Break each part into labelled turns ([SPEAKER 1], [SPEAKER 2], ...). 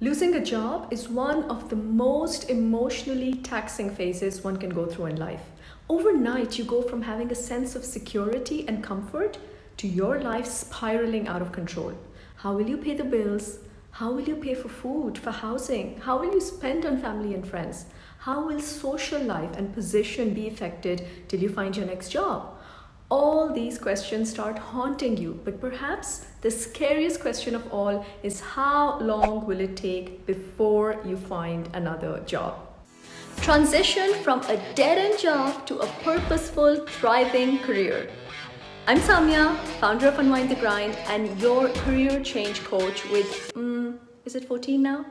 [SPEAKER 1] Losing a job is one of the most emotionally taxing phases one can go through in life. Overnight, you go from having a sense of security and comfort to your life spiraling out of control. How will you pay the bills? How will you pay for food, for housing? How will you spend on family and friends? How will social life and position be affected till you find your next job? All these questions start haunting you, but perhaps the scariest question of all is how long will it take before you find another job? Transition from a dead-end job to a purposeful, thriving career. I'm Samya, founder of Unwind the Grind and your career change coach with, is it 14 now?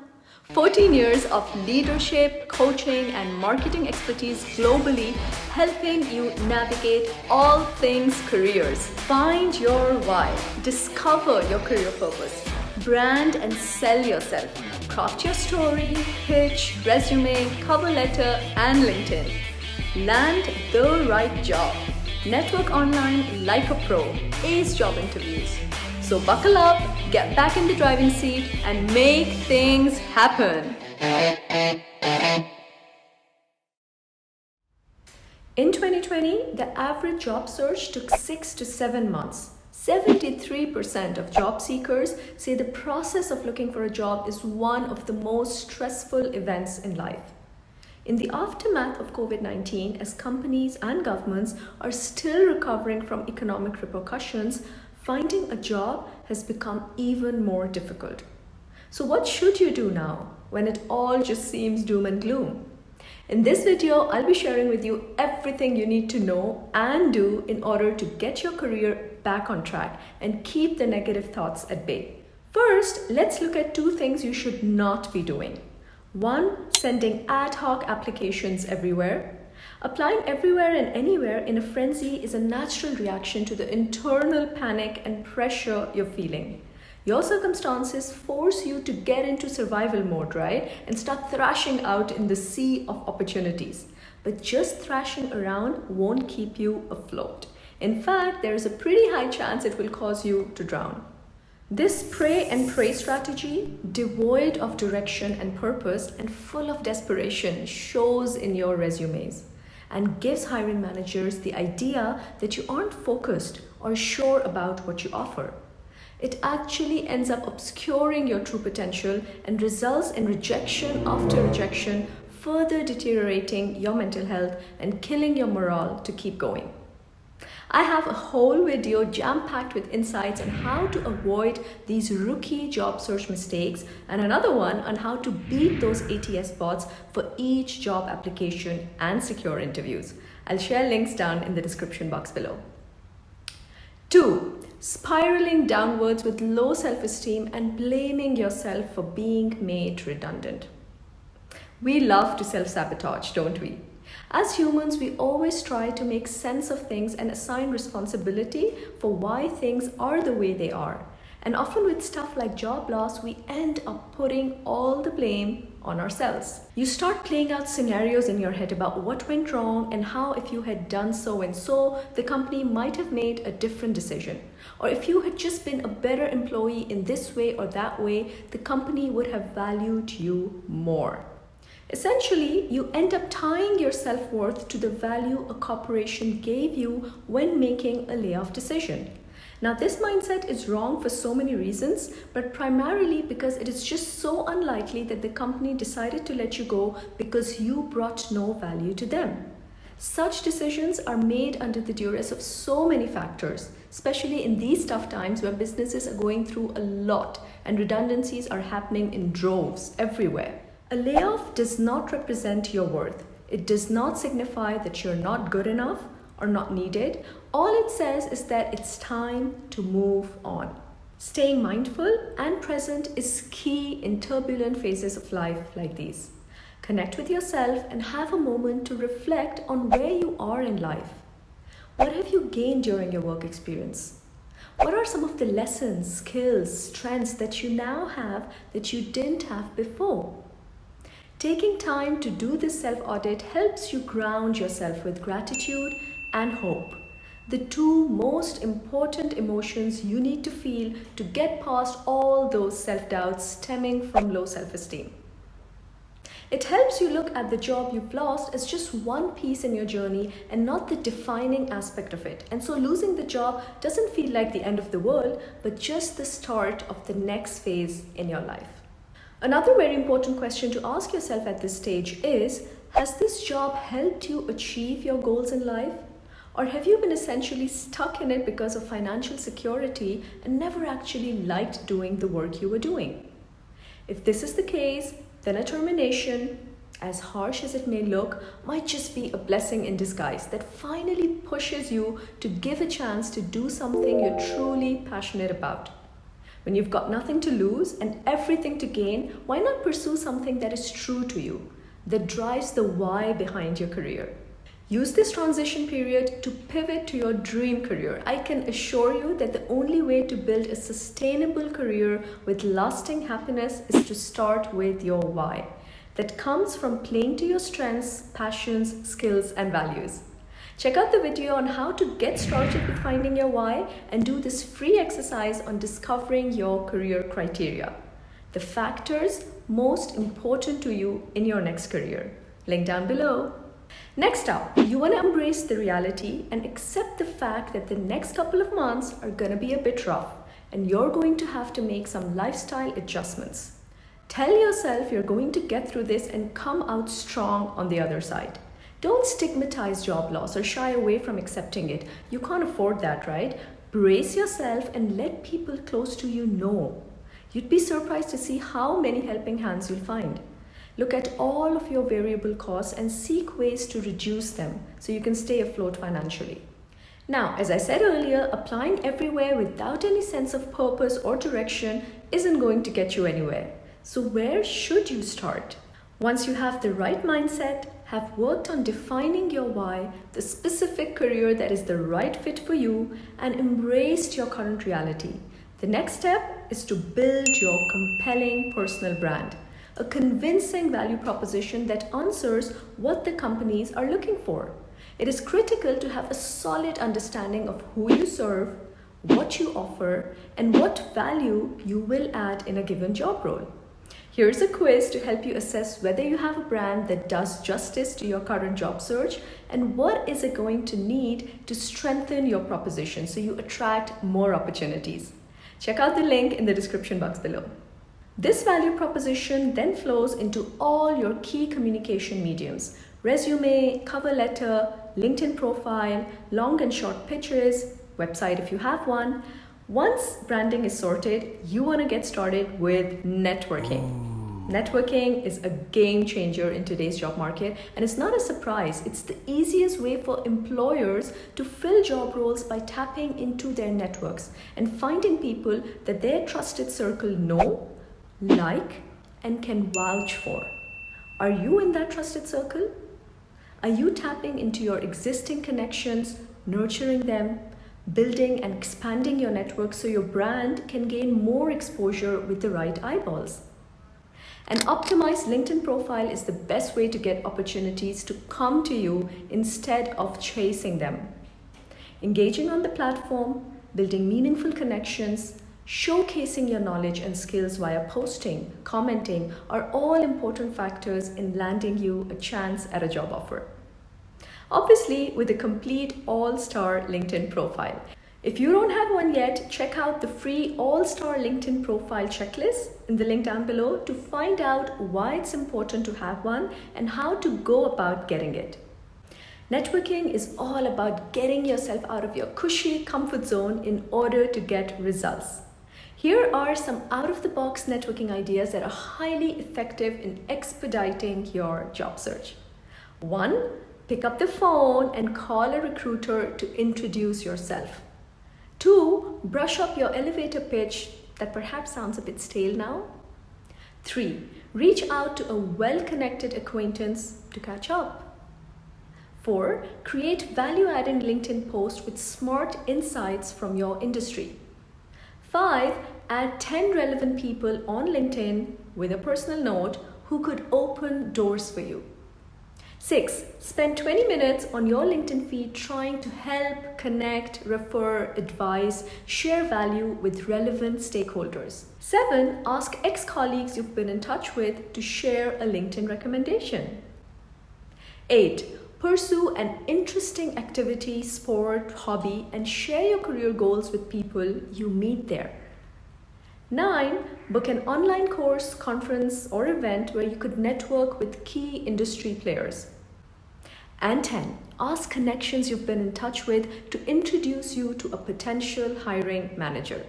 [SPEAKER 1] 14 years of leadership, coaching, and marketing expertise globally, helping you navigate all things careers. Find your why, discover your career purpose, brand and sell yourself, craft your story, pitch, resume, cover letter, and LinkedIn. Land the right job. Network online like a pro. Ace job interviews. So buckle up, get back in the driving seat, and make things happen. In 2020, the average job search took 6 to 7 months. 73% of job seekers say the process of looking for a job is one of the most stressful events in life. In the aftermath of COVID-19, as companies and governments are still recovering from economic repercussions, finding a job has become even more difficult. So what should you do now when it all just seems doom and gloom? In this video, I'll be sharing with you everything you need to know and do in order to get your career back on track and keep the negative thoughts at bay. First, let's look at two things you should not be doing. One, sending ad hoc applications everywhere. Applying everywhere and anywhere in a frenzy is a natural reaction to the internal panic and pressure you're feeling. Your circumstances force you to get into survival mode, right? And start thrashing out in the sea of opportunities. But just thrashing around won't keep you afloat. In fact, there is a pretty high chance it will cause you to drown. This pray and pray strategy, devoid of direction and purpose and full of desperation, shows in your resumes and gives hiring managers the idea that you aren't focused or sure about what you offer. It actually ends up obscuring your true potential and results in rejection after rejection, further deteriorating your mental health and killing your morale to keep going. I have a whole video jam-packed with insights on how to avoid these rookie job search mistakes and another one on how to beat those ATS bots for each job application and secure interviews. I'll share links down in the description box below. 2. Spiraling downwards with low self-esteem and blaming yourself for being made redundant. We love to self-sabotage, don't we? As humans, we always try to make sense of things and assign responsibility for why things are the way they are. And often with stuff like job loss, we end up putting all the blame on ourselves. You start playing out scenarios in your head about what went wrong and how if you had done so and so, the company might have made a different decision. Or if you had just been a better employee in this way or that way, the company would have valued you more. Essentially, you end up tying your self-worth to the value a corporation gave you when making a layoff decision. Now, this mindset is wrong for so many reasons, but primarily because it is just so unlikely that the company decided to let you go because you brought no value to them. Such decisions are made under the duress of so many factors, especially in these tough times where businesses are going through a lot and redundancies are happening in droves everywhere. A layoff does not represent your worth. It does not signify that you're not good enough or not needed. All it says is that it's time to move on. Staying mindful and present is key in turbulent phases of life like these. Connect with yourself and have a moment to reflect on where you are in life. What have you gained during your work experience? What are some of the lessons, skills, strengths that you now have that you didn't have before? Taking time to do this self-audit helps you ground yourself with gratitude and hope. The two most important emotions you need to feel to get past all those self-doubts stemming from low self-esteem. It helps you look at the job you've lost as just one piece in your journey and not the defining aspect of it. And so losing the job doesn't feel like the end of the world, but just the start of the next phase in your life. Another very important question to ask yourself at this stage is, has this job helped you achieve your goals in life? Or have you been essentially stuck in it because of financial security and never actually liked doing the work you were doing? If this is the case, then a termination, as harsh as it may look, might just be a blessing in disguise that finally pushes you to give a chance to do something you're truly passionate about. When you've got nothing to lose and everything to gain, why not pursue something that is true to you, that drives the why behind your career? Use this transition period to pivot to your dream career. I can assure you that the only way to build a sustainable career with lasting happiness is to start with your why. That comes from playing to your strengths, passions, skills, and values. Check out the video on how to get started with finding your why and do this free exercise on discovering your career criteria. The factors most important to you in your next career. Link down below. Next up, you want to embrace the reality and accept the fact that the next couple of months are going to be a bit rough and you're going to have to make some lifestyle adjustments. Tell yourself you're going to get through this and come out strong on the other side. Don't stigmatize job loss or shy away from accepting it. You can't afford that, right? Brace yourself and let people close to you know. You'd be surprised to see how many helping hands you'll find. Look at all of your variable costs and seek ways to reduce them so you can stay afloat financially. Now, as I said earlier, applying everywhere without any sense of purpose or direction isn't going to get you anywhere. So where should you start? Once you have the right mindset, have worked on defining your why, the specific career that is the right fit for you, and embraced your current reality, the next step is to build your compelling personal brand. A convincing value proposition that answers what the companies are looking for. It is critical to have a solid understanding of who you serve, what you offer, and what value you will add in a given job role. Here's a quiz to help you assess whether you have a brand that does justice to your current job search and what is it going to need to strengthen your proposition so you attract more opportunities. Check out the link in the description box below. This value proposition then flows into all your key communication mediums: resume, cover letter, LinkedIn profile, long and short pitches, website if you have one. Once branding is sorted, you want to get started with networking. Networking is a game changer in today's job market, and it's not a surprise. It's the easiest way for employers to fill job roles by tapping into their networks and finding people that their trusted circle know, like, and can vouch for. Are you in that trusted circle? Are you tapping into your existing connections, nurturing them, building and expanding your network so your brand can gain more exposure with the right eyeballs? An optimized LinkedIn profile is the best way to get opportunities to come to you instead of chasing them. Engaging on the platform, building meaningful connections, showcasing your knowledge and skills via posting, commenting are all important factors in landing you a chance at a job offer. Obviously, with a complete all-star LinkedIn profile. If you don't have one yet, check out the free all-star LinkedIn profile checklist in the link down below to find out why it's important to have one and how to go about getting it. Networking is all about getting yourself out of your cushy comfort zone in order to get results. Here are some out-of-the-box networking ideas that are highly effective in expediting your job search. 1. Pick up the phone and call a recruiter to introduce yourself. 2. Brush up your elevator pitch that perhaps sounds a bit stale now. 3. Reach out to a well-connected acquaintance to catch up. 4. Create value-adding LinkedIn posts with smart insights from your industry. 5. Add 10 relevant people on LinkedIn with a personal note who could open doors for you. 6. Spend 20 minutes on your LinkedIn feed trying to help, connect, refer, advise, share value with relevant stakeholders. 7. Ask ex-colleagues you've been in touch with to share a LinkedIn recommendation. 8. Pursue an interesting activity, sport, hobby, and share your career goals with people you meet there. 9. Book an online course, conference, or event where you could network with key industry players. And 10. Ask connections you've been in touch with to introduce you to a potential hiring manager.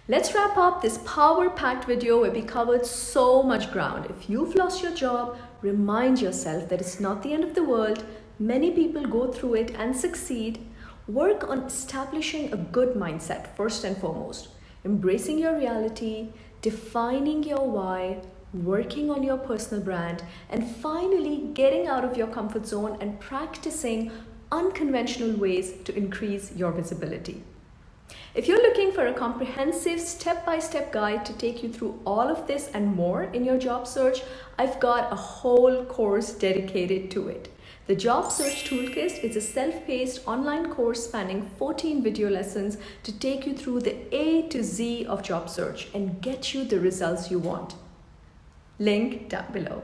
[SPEAKER 1] Let's wrap up this power-packed video where we covered so much ground. If you've lost your job, remind yourself that it's not the end of the world. Many people go through it and succeed. Work on establishing a good mindset first and foremost. Embracing your reality, defining your why, working on your personal brand, and finally getting out of your comfort zone and practicing unconventional ways to increase your visibility. If you're looking for a comprehensive step-by-step guide to take you through all of this and more in your job search, I've got a whole course dedicated to it. The Job Search Toolkit is a self-paced online course spanning 14 video lessons to take you through the A to Z of job search and get you the results you want. Link down below.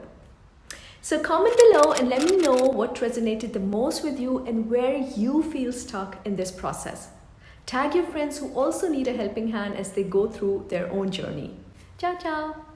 [SPEAKER 1] So comment below and let me know what resonated the most with you and where you feel stuck in this process. Tag your friends who also need a helping hand as they go through their own journey. Ciao, ciao.